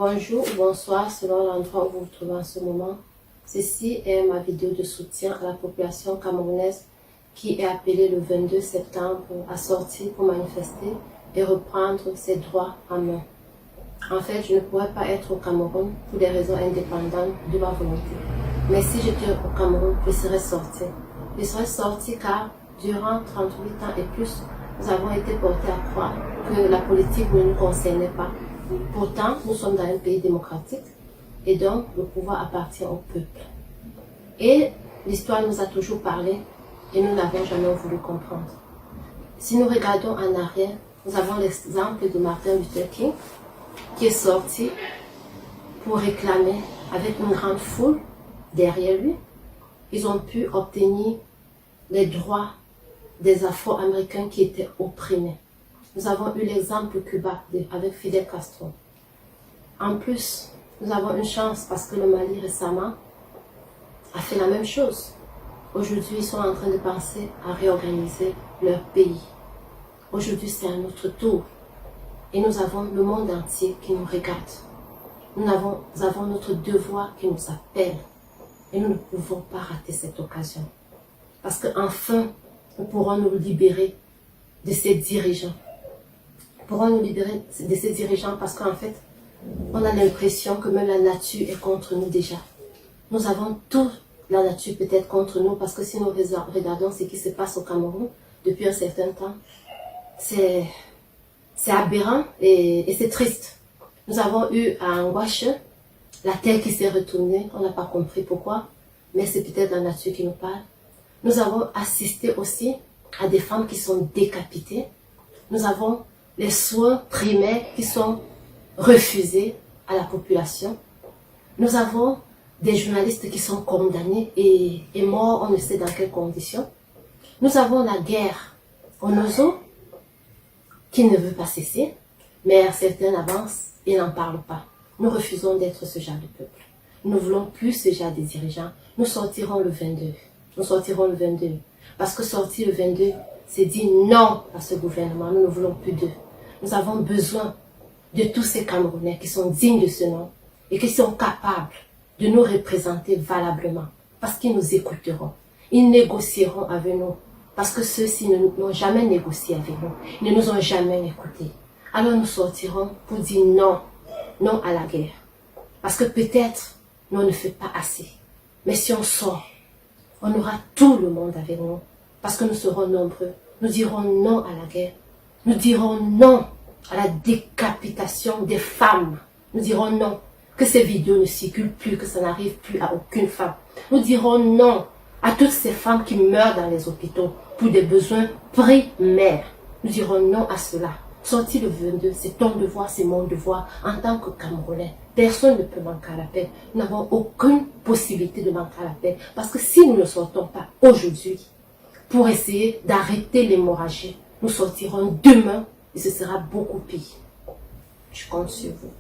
Bonjour ou bonsoir selon l'endroit où vous vous trouvez en ce moment. Ceci est ma vidéo de soutien à la population camerounaise qui est appelée le 22 septembre à sortir pour manifester et reprendre ses droits en main. En fait, je ne pourrais pas être au Cameroun pour des raisons indépendantes de ma volonté. Mais si j'étais au Cameroun, je serais sortie. Je serais sortie car durant 38 ans et plus, nous avons été portés à croire que la politique ne nous concernait pas. Pourtant, nous sommes dans un pays démocratique et donc le pouvoir appartient au peuple. Et l'histoire nous a toujours parlé et nous n'avons jamais voulu comprendre. Si nous regardons en arrière, nous avons l'exemple de Martin Luther King qui est sorti pour réclamer avec une grande foule derrière lui. Ils ont pu obtenir les droits des Afro-Américains qui étaient opprimés. Nous avons eu l'exemple Cuba avec Fidel Castro. En plus, nous avons une chance parce que le Mali récemment a fait la même chose. Aujourd'hui, ils sont en train de penser à réorganiser leur pays. Aujourd'hui, c'est à notre tour. Et nous avons le monde entier qui nous regarde. Nous avons notre devoir qui nous appelle. Et nous ne pouvons pas rater cette occasion. Parce qu'enfin, nous pourrons nous libérer de ces dirigeants. Nous pourrons nous libérer de ces dirigeants parce qu'en fait, on a l'impression que même la nature est contre nous déjà. Nous avons toute la nature peut-être contre nous parce que si nous regardons ce qui se passe au Cameroun depuis un certain temps, c'est aberrant et c'est triste. Nous avons eu à Anguache la terre qui s'est retournée, on n'a pas compris pourquoi, mais c'est peut-être la nature qui nous parle. Nous avons assisté aussi à des femmes qui sont décapitées. Nous avons les soins primaires qui sont refusés à la population. Nous avons des journalistes qui sont condamnés et morts, on ne sait dans quelles conditions. Nous avons la guerre au Nozo qui ne veut pas cesser, mais certains avancent et n'en parlent pas. Nous refusons d'être ce genre de peuple. Nous ne voulons plus ce genre de dirigeants. Nous sortirons le 22. Nous sortirons le 22. Parce que sortir le 22, c'est dire non à ce gouvernement. Nous ne voulons plus d'eux. Nous avons besoin de tous ces Camerounais qui sont dignes de ce nom et qui sont capables de nous représenter valablement. Parce qu'ils nous écouteront. Ils négocieront avec nous. Parce que ceux-ci n'ont jamais négocié avec nous. Ils ne nous ont jamais écoutés. Alors nous sortirons pour dire non. Non à la guerre. Parce que peut-être, nous ne fait pas assez. Mais si on sort, on aura tout le monde avec nous. Parce que nous serons nombreux. Nous dirons non à la guerre. Nous dirons non à la décapitation des femmes. Nous dirons non. Que ces vidéos ne circulent plus, que ça n'arrive plus à aucune femme. Nous dirons non à toutes ces femmes qui meurent dans les hôpitaux pour des besoins primaires. Nous dirons non à cela. Sortir le 22, c'est ton devoir, c'est mon devoir en tant que Camerounais. Personne ne peut manquer à la paix. Nous n'avons aucune possibilité de manquer à la paix. Parce que si nous ne sortons pas aujourd'hui pour essayer d'arrêter l'hémorragie, nous sortirons demain et ce sera beaucoup pire. Je compte sur vous.